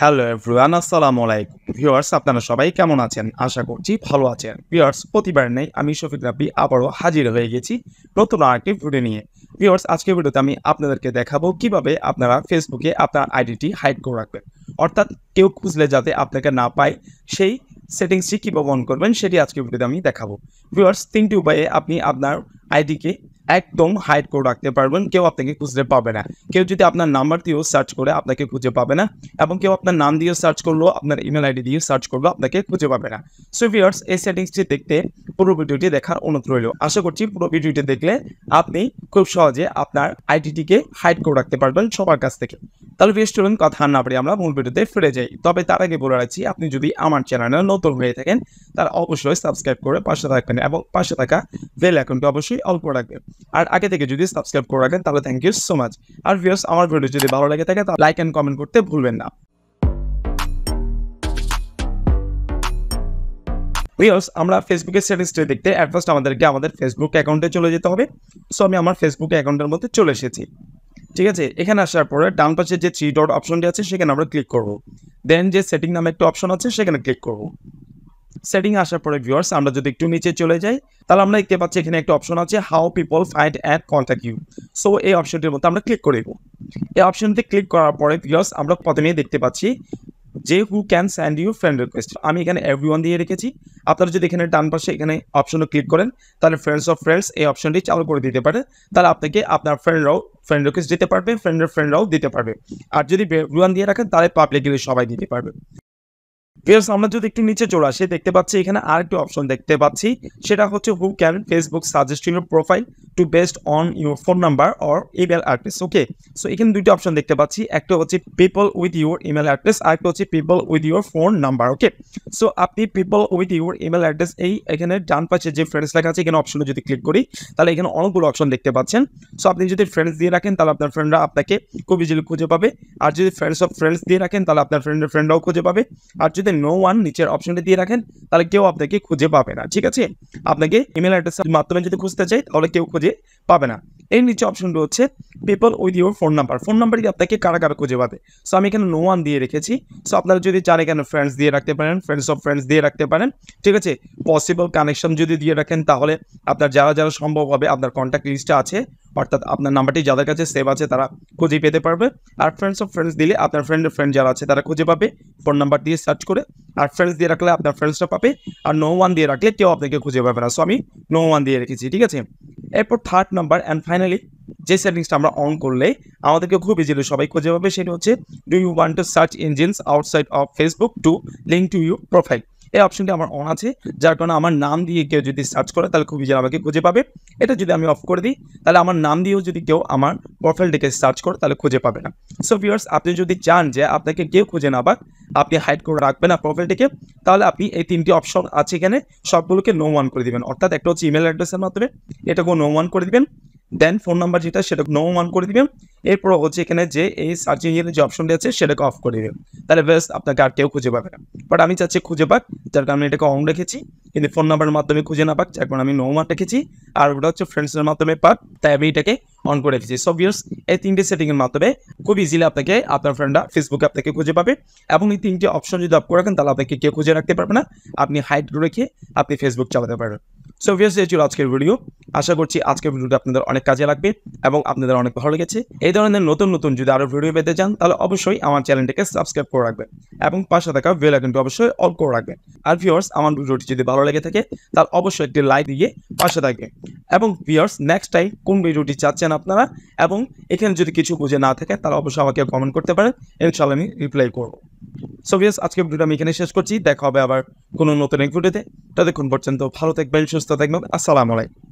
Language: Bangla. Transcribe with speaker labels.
Speaker 1: হ্যালো এভরিওয়ান, আসসালামু আলাইকুম ভিউয়ার্স। আপনারা সবাই কেমন আছেন? আশা করছি ভালো আছেন। ভিউয়ার্স, প্রতিবার নেই আমি শফিক রাব্বি আবারও হাজির হয়ে গেছি নতুন আরেকটি ভিডিও নিয়ে। ভিউয়ার্স, আজকের ভিডিওতে আমি আপনাদেরকে দেখাবো কিভাবে আপনারা ফেসবুকে আপনার আইডিটি হাইড করে রাখবেন, অর্থাৎ কেউ খুঁজলে যাতে আপনাকে না পায় সেই সেটিংসটি কীভাবে অন করবেন সেটি আজকের ভিডিওতে আমি দেখাবো। ভিউয়ার্স, তিনটি উপায়ে আপনি আপনার আইডিকে একদম হাইড করে রাখতে পারবেন, কেউ আপনাকে খুঁজতে পাবে না। কেউ যদি আপনার নাম্বার দিয়েও সার্চ করে আপনাকে খুঁজে পাবে না, এবং কেউ আপনার নাম দিয়ে সার্চ করলেও আপনার ইমেল আইডি দিয়ে সার্চ করলেও আপনাকে খুঁজে পাবে না। সো ভিউয়ার্স, এই সেটিংসটি দেখতে পুরো ভিডিওটি দেখার অনুরোধ রইল। আশা করছি পুরো ভিডিওটি দেখলে আপনি খুব সহজে আপনার আইডিটিকে হাইড করে রাখতে পারবেন সবার কাছ থেকে। তাহলে ভিউয়ার্স, চলুন কথা না বাড়িয়ে আমরা মূল ভিডিওতে ফিরে যাই। তবে তার আগে বলে রাখছি, আপনি যদি আমার চ্যানেলে নতুন হয়ে থাকেন তাহলে অবশ্যই সাবস্ক্রাইব করে পাশে থাকবেন এবং পাশে থাকা বেল আইকনটি অবশ্যই অল করে রাখবেন। আর আগে থেকে যদি সাবস্ক্রাইব করে রাখেন তাহলে থ্যাংক ইউ সো মাচ। আর ভিউয়ার্স, আমার ভিডিও যদি ভালো লাগে থাকে তাহলে লাইক এন্ড কমেন্ট করতে ভুলবেন না। ভিউয়ার্স, আমরা ফেসবুকের সেটিংসটি দেখতে অ্যাট ফার্স্ট আমাদেরকে আমাদের ফেসবুক অ্যাকাউন্টে চলে যেতে হবে। সো আমি আমার ফেসবুক অ্যাকাউন্টের মধ্যে চলে এসেছি। ঠিক আছে, এখানে আসার পরে ডান পাশে যে থ্রি ডট অপশনটি আছে সেখানে আমরা ক্লিক করব। দেন যে সেটিং নামে একটা অপশন আছে সেখানে ক্লিক করব। সেটিং আসার পরে ভিউয়ার্স, আমরা যদি একটু নিচে চলে যাই তাহলে আমরা দেখতে পাচ্ছি এখানে একটা অপশন আছে how people find and contact you. So এই অপশনটির মধ্যে আমরা ক্লিক করে দেব। এই অপশনটি ক্লিক করার পরে ভিউয়ার্স, আমরা প্রথমেই দেখতে পাচ্ছি যে who can send you friend request. আমি এখানে এভরিওয়ান দিয়ে রেখেছি। আপনারা যদি এখানে ডান পাশে এখানে অপশনে ক্লিক করেন তাহলে ফ্রেন্ডস অফ ফ্রেন্ডস এই অপশনটি চালু করে দিতে পারে। তাহলে আপনাকে আপনার ফ্রেন্ডরাও ফ্রেন্ড রিকোয়েস্ট দিতে পারবে, ফ্রেন্ডরাও দিতে পারবে। আর যদি এভরিওয়ান দিয়ে রাখেন তাহলে পাবলিকলি সবাই দিতে পারবে। ভিউয়ার্স, আমরা যদি একটু নিচে চলে আসি দেখতে পাচ্ছি এখানে আরেকটি অপশন দেখতে পাচ্ছি, সেটা হচ্ছে who can Facebook suggest your profile to based on your phone number or email address. Okay, so এখানে দুইটা অপশন দেখতে পাচ্ছি, একটা হচ্ছে people with your email address আর একটা হচ্ছে people with your phone number. Okay, so আপনি people with your email address এই এখানে ডান পাশে যে ফ্রেন্ডস লেখা আছে এখানে অপশনে যদি ক্লিক করি তাহলে এখানে অনেকগুলো অপশন দেখতে পাচ্ছেন। সো আপনি যদি ফ্রেন্ডস দিয়ে রাখেন তাহলে আপনার ফ্রেন্ডরা আপনাকে খুব ইজিলি খুঁজে পাবে। আর যদি ফ্রেন্ডস অফ ফ্রেন্ডস দিয়ে রাখেন তাহলে আপনার ফ্রেন্ডরাও খুঁজে পাবে। আর যদি নো ওয়ান নিচের অপশনটি দিয়ে রাখেন তাহলে কেউ আপনাকে খুঁজে পাবে না। ঠিক আছে, আপনাকে ইমেল অ্যাড্রেসের মাধ্যমে যদি খুঁজতে চাই তাহলে কেউ খুঁজে পাবে না। এর নিচে অপশনটি হচ্ছে people with your phone number. Phone number দিয়ে আপনাকে কারা কারা খুঁজে পাবে। সো আমি এখানে নো ওয়ান দিয়ে রেখেছি। সো আপনারা যদি চান এখানে ফ্রেন্ডস দিয়ে রাখতে পারেন, ফ্রেন্ডস অফ ফ্রেন্ডস দিয়ে রাখতে পারেন। ঠিক আছে, পসিবল কানেকশন যদি দিয়ে রাখেন তাহলে আপনার যারা যারা সম্ভব হবে আপনার কন্ট্যাক্ট লিস্টে আছে, অর্থাৎ আপনার নাম্বারটি যাদের কাছে সেভ আছে তারা খুঁজে পেতে পারবে। আর ফ্রেন্ডস অফ ফ্রেন্ডস দিলে আপনার ফ্রেন্ড যারা আছে তারা খুঁজে পাবে ফোন নাম্বার দিয়ে সার্চ করে। আর ফ্রেন্ডস দিয়ে রাখলে আপনার ফ্রেন্ডসরা পাবে। আর নো ওয়ান দিয়ে রাখলে কেউ আপনাকে খুঁজে পাবে না। সো আমি নো ওয়ান দিয়ে রেখেছি। ঠিক আছে, এরপর থার্ড নাম্বার অ্যান্ড ফাইনালি যে সেটিংসটা আমরা অন করলে আমাদেরকে খুব ইজিলি সবাই খুঁজে পাবে সেটা হচ্ছে do you want to search engines outside of Facebook to link to your profile. এই অপশনটি আমার অন আছে, যার কারণে আমার নাম দিয়ে কেউ যদি সার্চ করে তাহলে খুব ইজিলি আমাকে খুঁজে পাবে। এটা যদি আমি অফ করে দিই তাহলে আমার নাম দিয়েও যদি কেউ আমার প্রোফাইলটিকে সার্চ করে তাহলে খুঁজে পাবে না। সো ভিউয়ার্স, আপনি যদি চান যে আপনাকে কেউ খুঁজে না পাক, আপনি হাইড করে রাখবেন না প্রোফাইলটিকে, তাহলে আপনি এই তিনটি অপশন আছে এখানে সবগুলোকে নো ওয়ান করে দিবেন। অর্থাৎ একটা হচ্ছে ইমেল অ্যাড্রেসের মাধ্যমে এটাকেও নো ওয়ান করে দিবেন। দেন ফোন নাম্বার যেটা সেটা নো ওয়ান করে দিবেন। এরপর হচ্ছে এখানে যে এই সার্চ ইঞ্জিনের যে অপশনটি আছে সেটাকে অফ করে দিবেন। তাহলে বেস্ট আপনাকে আর কেউ খুঁজে পাবে না। বাট আমি চাচ্ছি খুঁজে পাক, যার কারণে এটাকে অন রেখেছি। কিন্তু ফোন নাম্বারের মাধ্যমে খুঁজে না পাক, যার কারণে আমি নো ওয়ান রেখেছি। আর ওটা হচ্ছে ফ্রেন্ডসের মাধ্যমে পাক, তাই আমি এটাকে অন করে রেখেছি। সো ভিউয়ার্স, এই তিনটি সেটিংয়ের মাধ্যমে খুব ইজিলি আপনাকে আপনার ফ্রেন্ডরা ফেসবুকে আপনাকে খুঁজে পাবে। এবং এই তিনটি অপশন যদি অফ করে রাখেন তাহলে আপনাকে কেউ খুঁজে রাখতে পারবে না। আপনি হাইড রেখে আপনি ফেসবুক চালাতে পারবেন। সো ভিউয়ার্স, এই ছিল আজকের ভিডিও। আশা করছি আজকের ভিডিওটা আপনাদের অনেক কাজে লাগবে এবং আপনাদের অনেক ভালো লেগেছে। এই ধরনের নতুন যদি আরও ভিডিও পেতে চান তাহলে অবশ্যই আমার চ্যানেলটিকে সাবস্ক্রাইব করে রাখবেন এবং পাশে থাকা বেল আইকনটি অবশ্যই অল করে রাখবেন। আর ভিউয়ার্স, আমার ভিডিওটি যদি ভালো লেগে থাকে তাহলে অবশ্যই একটি লাইক দিয়ে পাশে থাকবেন। এবং ভিউয়ার্স, নেক্সট টাইম কোন ভিডিওটি চাচ্ছেন আপনারা এবং এখানে যদি কিছু বুঝে না থাকে তাহলে অবশ্যই আমাকে কমেন্ট করতে পারেন, ইনশাআল্লাহ আমি রিপ্লাই করব। সো ভিউয়ার্স, আজকের ভিডিওটা আমি এখানে শেষ করছি। দেখা হবে আবার কোনো নতুন এক ভিডিওতে। ততক্ষণ পর্যন্ত ভালো থাকবেন, সুস্থ থাকবেন। আসসালামু আলাইকুম।